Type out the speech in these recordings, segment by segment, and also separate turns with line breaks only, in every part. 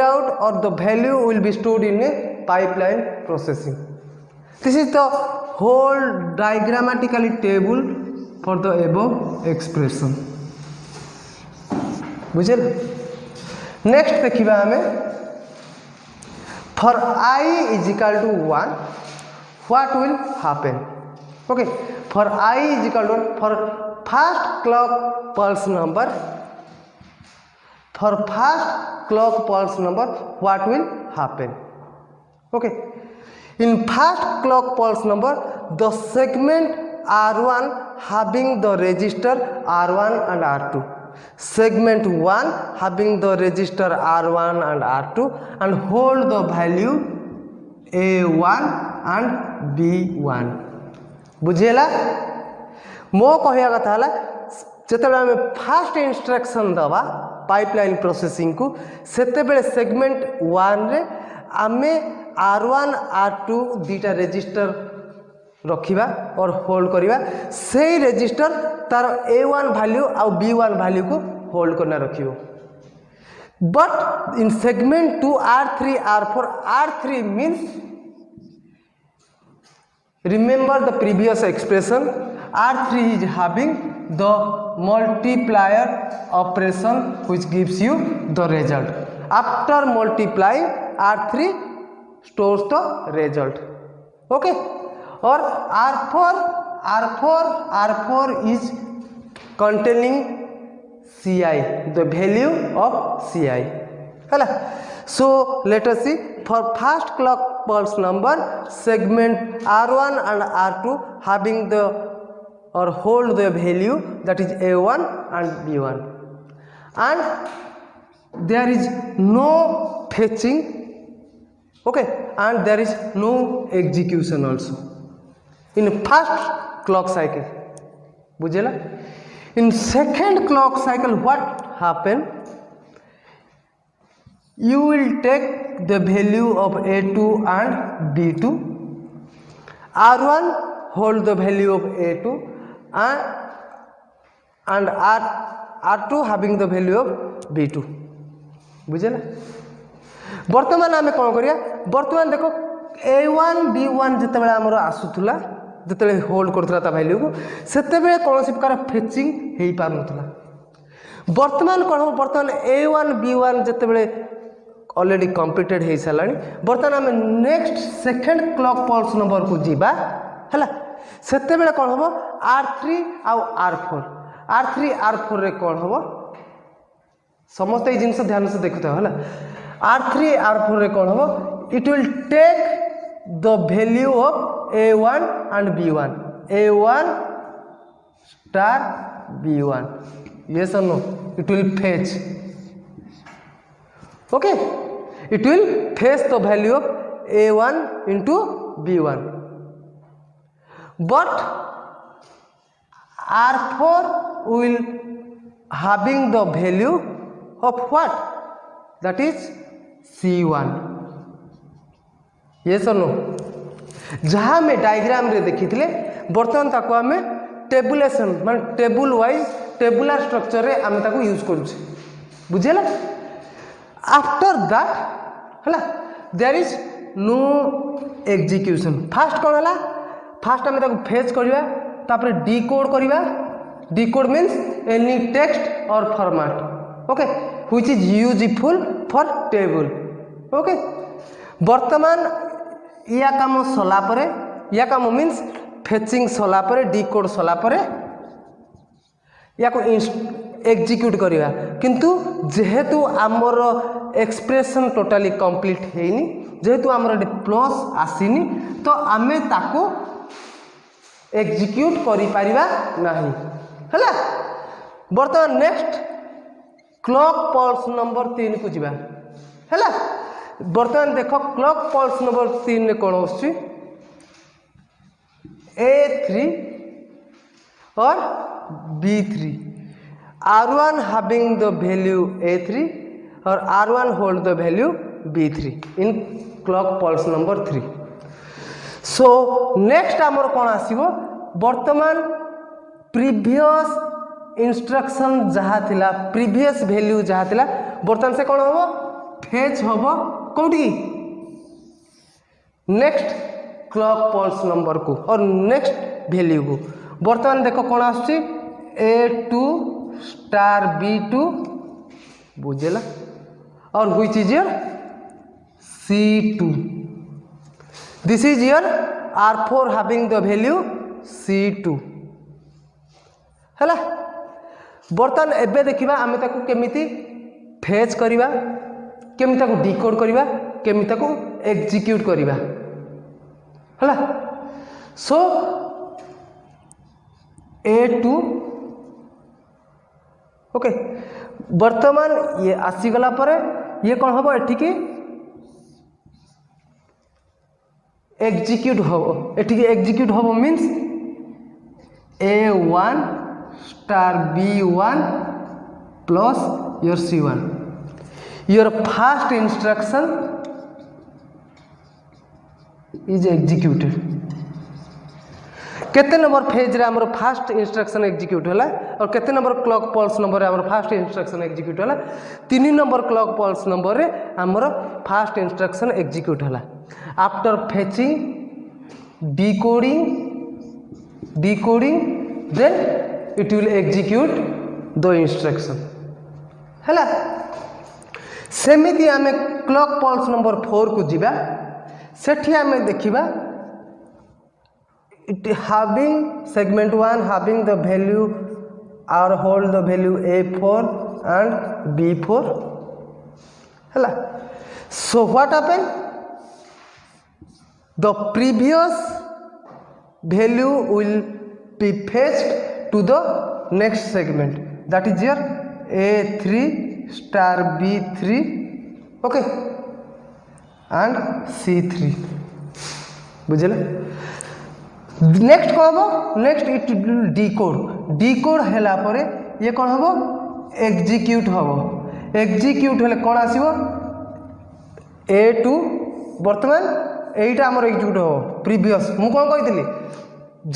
out or the value will be stored in a pipeline processing. This is the whole diagrammatically table for the above expression. बुझे? Next देखिबा हमें for I is equal to 1 what will happen? Okay, for I is equal to 1 for first clock pulse number, for first clock pulse number what will happen? Okay, in first clock pulse number the segment R1 having the register R1 and R2, segment 1 having the register R1 and R2 and hold the value A1 and B1. बुझेला? मो कहया कथा हला जेतेबेले हमें fast instruction दवा pipeline processing को सेतेबेले segment 1 रे आमे R1 R2 दुटा रजिस्टर रखिबा और होल्ड करिबा से रजिस्टर तार A1 वैल्यू आ B1 वैल्यू को होल्ड करना रखिबो. But in segment 2 R3 R4 R3 means remember the previous expression, R3 is having the multiplier operation which gives you the result. After multiplying R3 stores the result. Okay, or R4 is containing Ci, the value of Ci. Hala. So let us see for first clock pulse number segment R1 and R2 having the or hold the value that is A1 and B1 and there is no fetching, okay, and there is no execution also in first clock cycle. बुझेला? In second clock cycle what happen? You will take the value of A2 and B2. R1 hold the value of A2 and R2 having the value of B2. बुझेला? वर्तमान आमे कौन करिया? वर्तमान देखो A1 B1 जितेबेले हमरो आसुथुला जितेबेले hold करथुला ता value को सेतेबेले कोनोसी प्रकार फेचिंग हेई पारनथुला. वर्तमान कोन हो? वर्तमान A1 B1 जितेबेले ऑलरेडी कंप्लीटेड हो सारा. बर्तमान आम next second clock pulse number को जीवा है सेते बेले कौन हम R3 आउ R4 R4 रे कौन हम समस्त ये जिनस ध्यान से देखते हो है R3 R4 रे कौन हम it will take the value of A1 and B1 A1 star B1 yes or no it will fetch. Okay, it will fetch the value of A1 into B1 but R4 will having the value of what, that is C1 yes or no. जहाँ में diagram रे देखी थिले बर्तमान ताको आमे tabulation मान table wise tabular structure रे आमे ताको यूज करूछे. बुझेला? आफ्टर दैट है there is no execution. First कौन है? फास्ट आम फेच करवा तापर डिकोड करवा. Decode means any text or format okay which is useful for table. Okay वर्तमान या काम सला परे या काम मीन्स फेचिंग सला परे डिकोड सला परे या को एग्जीक्यूट करवा किंतु जेहेतु आमर एक्सप्रेशन टोटाली कंप्लीट हेनी जेहेतु आमर प्लस आसीनी तो आमे ताको एग्जीक्यूट करि परिबा नाही हैला. वर्तमान नेक्स्ट क्लॉक पल्स नंबर 3 को जीवा हैला. वर्तमान देखो क्लॉक पल्स नंबर 3 रे कोन होछि A3 और B3. R1 having the value A3 or R1 hold the value B3 in clock pulse number 3. So next आमर कौन आसीबो वर्तमान प्रीवियस इंस्ट्रक्शन जहाँ थिला प्रीवियस वैल्यू जहाँ थिला वर्तमान से कौन होबो फेच हम कौटी नेक्स्ट क्लॉक पल्स नंबर को और नेक्स्ट वैल्यू को। बर्तमान देख कौन आसुची A2 स्टार B2 बुझेला और which is your C2। This is your R4 having the value C2 हैला। बर्तमान एबे देखिबा आमे ताकू केमिति फेच करिबा, केमिति ताकू डिकोड करिबा, केमिति ताकू एग्जीक्यूट करिबा हैला। सो A2 ओके वर्तमान ये आसीगला पर ये कौन हम एठी की एग्जीक्यूट हम, एठी की एग्जीक्यूट हम means A1 star B1 plus your C1 your first instruction is executed. केते नंबर फेज रे हमर फर्स्ट इंस्ट्रक्शन एग्जीक्यूट होला और केते नंबर क्लॉक पल्स नंबर रे हमर फर्स्ट इंस्ट्रक्शन एग्जीक्यूट होला, 3 नंबर क्लॉक पल्स नंबर रे हमर फर्स्ट इंस्ट्रक्शन एग्जीक्यूट होला। After fetching decoding then it will execute the instruction हैला। सेमिति आमे क्लॉक पल्स नंबर 4 को जीवा, सेठी आमे देखिबा it having segment 1 having the value or hold the value A4 and B4 हैला। So what happened? The previous value will be fetched to the next segment, that is your A3 star B3 okay and C3 बुझले। Next कौन हम next it decode हैला परे ये कौन हम execute हम। एग्जीक्यूट हेले कौन आसीबो A2 वर्तमान एटा हमर एग्जीक्यूट हो प्रीवियस मु कौन कहितली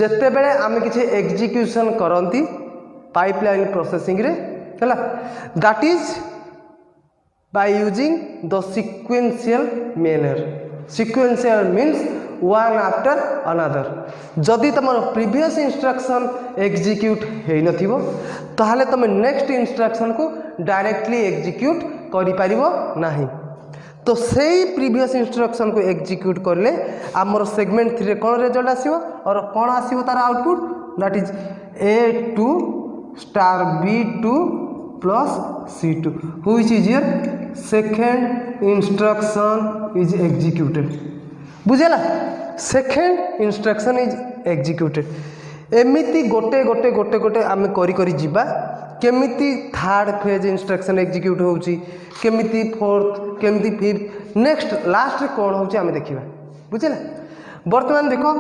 जत्ते बेले आमे किछि एग्जीक्यूशन करंती पाइपलाइन प्रोसेसिंग रे हैला, that is by using the sequential manner. Sequential means one after another. जदि तुम प्रीवियस इंस्ट्रक्शन एग्जीक्यूट हो नथिबो ताहले तुम नेक्स्ट इंस्ट्रक्शन को डायरेक्टली एग्जीक्यूट करि परिबो नाही। तो सेही प्रीवियस इंस्ट्रक्शन को एग्जीक्यूट करले आमर सेगमेंट 3 रे कोन रिजल्ट आसीबो और कोन आसीबो तार output, that is A2 star B2 plus C2 which is your second instruction is executed. बुझेला, सेकेंड इंस्ट्रक्शन इज एग्जीक्यूटेड। एमिति गोटे गोटे गोटे गोटे आमे करी करी जीवा केमिति थर्ड फेज इंस्ट्रक्शन एग्जीक्यूट होउची, केमिति फोर्थ, केमिति फिफ्थ, नेक्स्ट लास्ट रे कोन होउची आमे देखिबा। बुझेला, वर्तमान देखो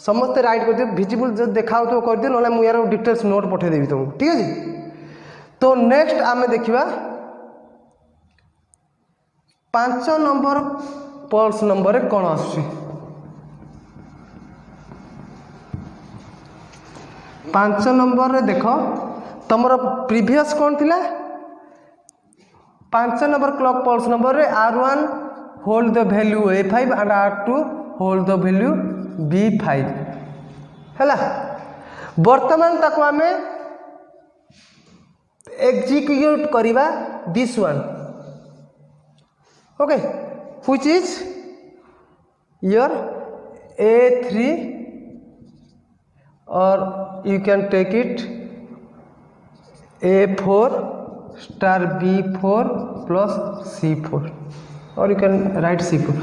समस्त राइट कर दियो, विजिबल जो देखाउ तो कर दियो, नले मु यार डिटेल्स नोट पठे देबी तुमको, ठीक है जी। तो नेक्स्ट आमे देखिबा 5 नंबर पल्स नंबर रे कोन आसी। 5 नंबर रे देखो तमरो प्रीवियस कौन थिला 5 नंबर क्लॉक पल्स नंबर रे R1 hold the value A5 and R2 hold the value B5 हैला। वर्तमान ताको आमे एग्जीक्यूट करिबा this one okay which is your A3 or you can take it A4 star B4 plus C4 or you can write C4.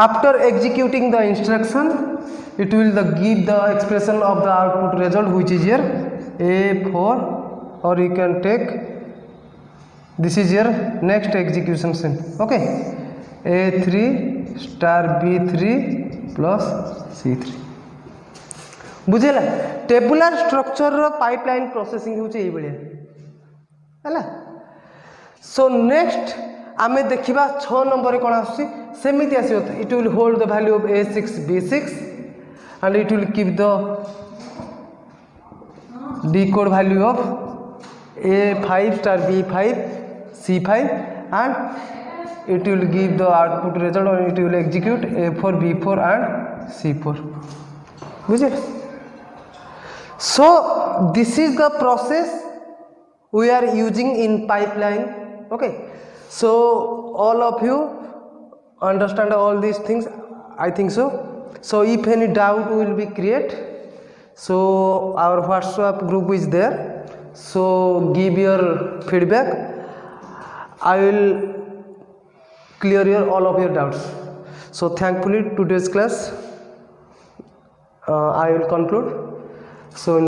After executing the instruction it will give the expression of the output result which is your A4 or you can take this is your next execution scene okay A3 star B3 plus C3 बुझेला। Tabular structure रो pipeline processing होचे एई बलिया हैला। So next आमे देखिबा 6 number कोन आसी सेमिति आसी it will hold the value of A6 B6 and it will keep the decode value of A5 star B5 C5 and it will give the output result or it will execute A4, B4 and C4. बुझे? So this is the process we are using in pipeline. Okay, so all of you understand all these things, I think so. So if any doubt will be create, so our WhatsApp group is there, so give your feedback. I will clear your all of your doubts. So thankfully today's class I will conclude. So